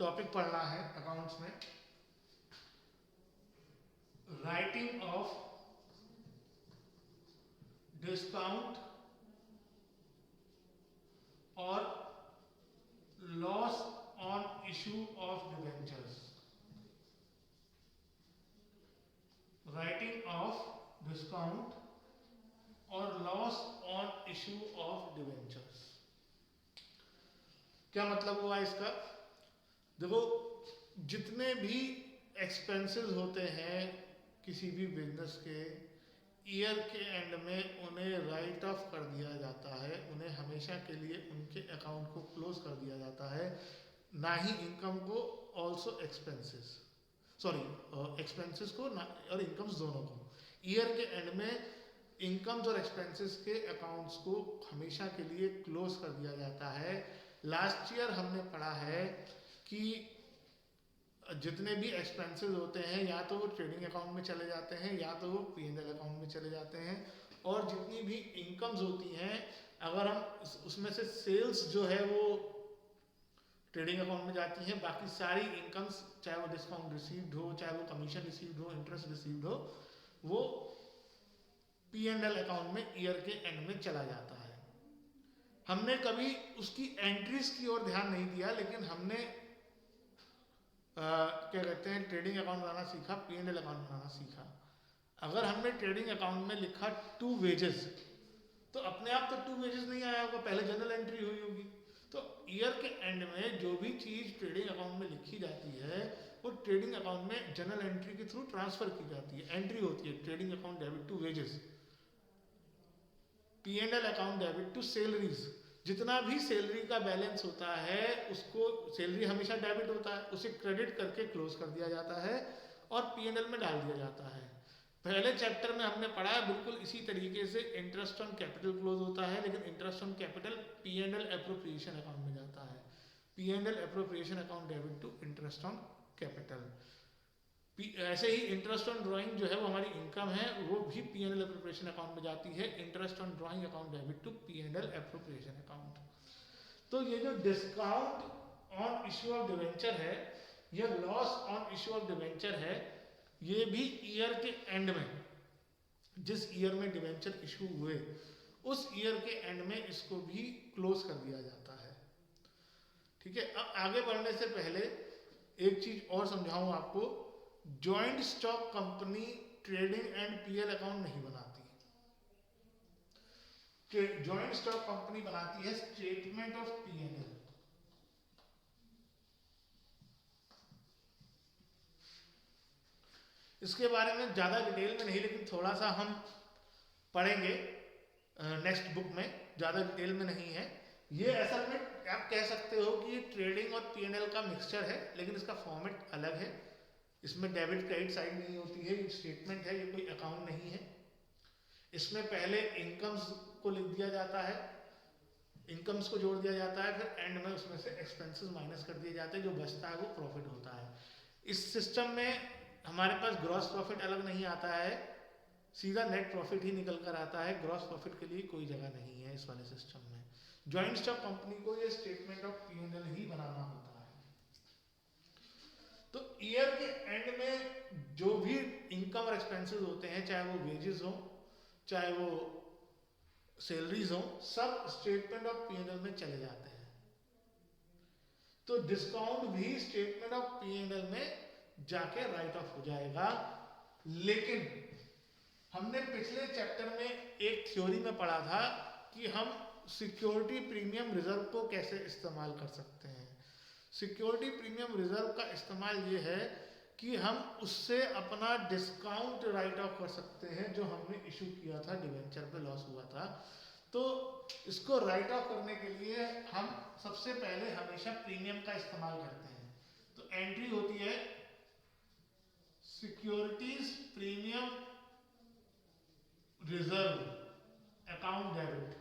Topic पढ़ना है accounts में, राइटिंग ऑफ डिस्काउंट और loss on issue of debentures. Writing off discount और loss on issue of debentures. क्या मतलब हुआ इसका? देखो, जितने भी एक्सपेंसेस होते हैं किसी भी बिजनेस के, ईयर के एंड में उन्हें राइट ऑफ कर दिया जाता है, उन्हें हमेशा के लिए उनके अकाउंट को क्लोज कर दिया जाता है, ना ही इनकम को, ऑल्सो एक्सपेंसेस, सॉरी एक्सपेंसेस को और इनकम्स दोनों को। ईयर के एंड में इनकम्स और एक्सपेंसेस के अकाउंट्स को हमेशा के लिए क्लोज कर दिया जाता है। लास्ट ईयर हमने पढ़ा है कि जितने भी एक्सपेंसेस होते हैं या तो वो ट्रेडिंग अकाउंट में चले जाते हैं या तो वो P&L अकाउंट में चले जाते हैं, और जितनी भी इनकम्स होती हैं अगर हम उसमें से सेल्स जो है वो ट्रेडिंग अकाउंट में जाती हैं, बाकी सारी इनकम्स चाहे वो डिस्काउंट रिसीव्ड हो, चाहे वो कमीशन रिसीव्ड हो, इंटरेस्ट रिसीव्ड हो, वो P&L अकाउंट में ईयर के एंड में चला जाता है। हमने कभी उसकी एंट्रीज की ओर ध्यान नहीं दिया, लेकिन हमने क्या कहते हैं ट्रेडिंग अकाउंट बनाना सीखा, P&L अकाउंट बनाना सीखा। अगर हमने ट्रेडिंग अकाउंट में लिखा 2 वेजेस, तो अपने आप तो 2 वेजेस नहीं आया होगा, पहले जनरल एंट्री हुई होगी। तो ईयर के एंड में जो भी चीज ट्रेडिंग अकाउंट में लिखी जाती है वो ट्रेडिंग अकाउंट में जनरल एंट्री के थ्रू ट्रांसफर की जाती है, एंट्री होती है, trading account debit to wages, P&L account debit to salaries. जितना भी सैलरी का बैलेंस होता है उसको, सैलरी हमेशा डेबिट होता है, उसे क्रेडिट करके क्लोज कर दिया जाता है और P&L में डाल दिया जाता है। पहले चैप्टर में हमने पढ़ा है बिल्कुल इसी तरीके से इंटरेस्ट ऑन कैपिटल क्लोज होता है, लेकिन interest on capital P&L appropriation account में जाता है। P&L appropriation account debit to interest on capital. ऐसे ही इंटरेस्ट ऑन ड्राइंग जो है वो हमारी इनकम है, वो भी P&L एप्रोप्रिएशन अकाउंट में जाती है, interest on drawing account debit to P&L appropriation account. तो ये जो discount on issue of debenture है, ये loss on issue of debenture है, ये भी ईयर के एंड में, जिस ईयर में डिवेंचर इशू हुए उस ईयर के एंड में इसको भी क्लोज कर दिया जाता है। ठीक है, अब आगे बढ़ने से पहले एक चीज और समझाऊं आपको। Joint stock company trading and P&L account नहीं बनाती, जॉइंट स्टॉक कंपनी बनाती है स्टेटमेंट ऑफ P&L। इसके बारे में ज्यादा डिटेल में नहीं, लेकिन थोड़ा सा हम पढ़ेंगे नेक्स्ट बुक में, ज्यादा डिटेल में नहीं है ये। असल में आप कह सकते हो कि ये ट्रेडिंग और P&L का मिक्सचर है, लेकिन इसका फॉर्मेट अलग है। इसमें डेबिट क्रेडिट साइड नहीं होती है, ये स्टेटमेंट है, ये कोई अकाउंट नहीं है। इसमें पहले इनकम्स को लिख दिया जाता है, इनकम्स को जोड़ दिया जाता है, फिर एंड में उसमें से एक्सपेंसेस माइनस कर दिए जाते हैं, जो बचता है वो प्रॉफिट होता है। इस सिस्टम में हमारे पास ग्रॉस प्रॉफिट अलग नहीं आता है, सीधा नेट प्रॉफिट ही निकल कर आता है, ग्रॉस प्रॉफिट के लिए कोई जगह नहीं है इस वाले सिस्टम में। जॉइंट स्टॉक कंपनी को ये स्टेटमेंट ऑफ P&L ही बनाना होता है। तो ईयर के एंड में जो भी इनकम और एक्सपेंसेस होते हैं, चाहे वो वेजेस हो, चाहे वो सैलरीज हो, सब स्टेटमेंट ऑफ P&L में चले जाते हैं। तो डिस्काउंट भी स्टेटमेंट ऑफ P&L में जाके राइट ऑफ हो जाएगा। लेकिन हमने पिछले चैप्टर में एक थ्योरी में पढ़ा था कि हम सिक्योरिटी प्रीमियम रिजर्व को कैसे इस्तेमाल कर सकते हैं। सिक्योरिटी प्रीमियम रिजर्व का इस्तेमाल ये है कि हम उससे अपना डिस्काउंट राइट ऑफ कर सकते हैं जो हमने इशू किया था, डिवेंचर पे लॉस हुआ था। तो इसको राइट ऑफ करने के लिए हम सबसे पहले हमेशा प्रीमियम का इस्तेमाल करते हैं। तो एंट्री होती है securities premium reserve account debit,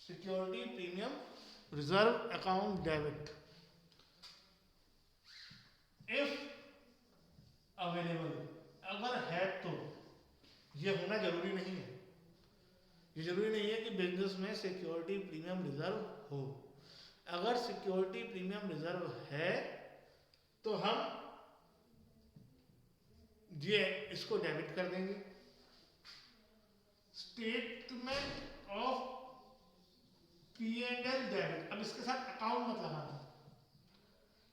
security premium reserve account debit if available, अगर है तो। ये होना जरूरी नहीं है, ये जरूरी नहीं है कि बिजनेस में सिक्योरिटी प्रीमियम रिजर्व हो। अगर सिक्योरिटी प्रीमियम रिजर्व है तो हम ये इसको डेबिट कर देंगे। Statement of P&L debit. अब इसके साथ अकाउंट मत लगाना,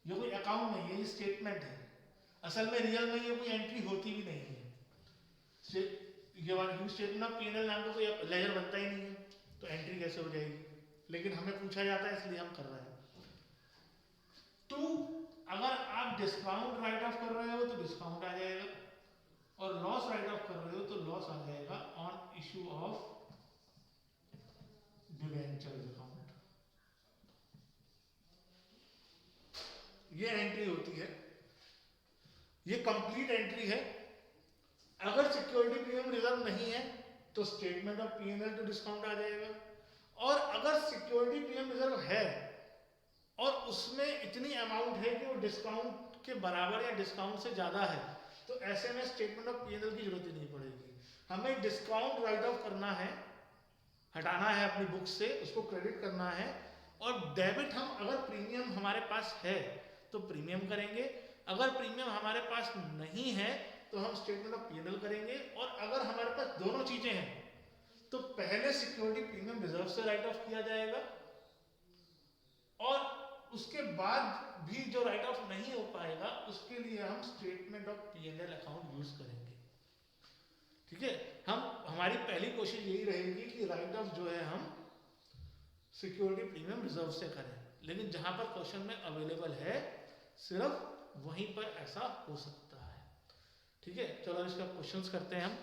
ये कोई अकाउंट नहीं है, ये स्टेटमेंट है। असल में रियल में ये कोई एंट्री होती भी नहीं है। ये वाली स्टेटमेंट ऑफ P&L नाम का कोई लेजर बनता ही नहीं है, तो एंट्री कैसे हो जाएगी? लेकिन हमें पूछा जाता है इसलिए हम कर रहे हैं। तो अगर आप डिस्काउंट राइट ऑफ कर रहे हो तो डिस्काउंट आ जाएगा, और लॉस राइट ऑफ कर रहे हो तो लॉस आ जाएगा on issue of debentures account. ये एंट्री होती है, ये कंप्लीट एंट्री है। अगर सिक्योरिटी प्रीमियम रिजर्व नहीं है तो statement of P&L to discount आ जाएगा, और अगर सिक्योरिटी प्रीमियम रिजर्व है और उसमें इतनी अमाउंट है कि वो डिस्काउंट के बराबर या डिस्काउंट से ज्यादा है, तो ऐसे में स्टेटमेंट ऑफ P&L की जरूरत ही नहीं पड़ेगी। हमें डिस्काउंट राइट ऑफ करना है, हटाना है अपनी बुक से, उसको क्रेडिट करना है, और डेबिट हम अगर प्रीमियम हमारे पास है तो प्रीमियम करेंगे, अगर प्रीमियम हमारे पास नहीं है तो हम स्टेटमेंट ऑफ P&L करेंगे। और अगर हमारे पास दोनों चीजें हैं तो पहले सिक्योरिटी प्रीमियम रिजर्व से राइट ऑफ किया जाएगा, और उसके बाद भी जो राइट ऑफ नहीं हो पाएगा उसके लिए हम statement of P&L account use करेंगे। ठीक है, हमारी पहली कोशिश यही रहेगी कि राइट ऑफ जो है हम सिक्योरिटी प्रीमियम रिजर्व से करें, लेकिन जहां पर क्वेश्चन में अवेलेबल है सिर्फ वहीं पर ऐसा हो सकता है। ठीक है, चलो इसका क्वेश्चंस करते हैं हम।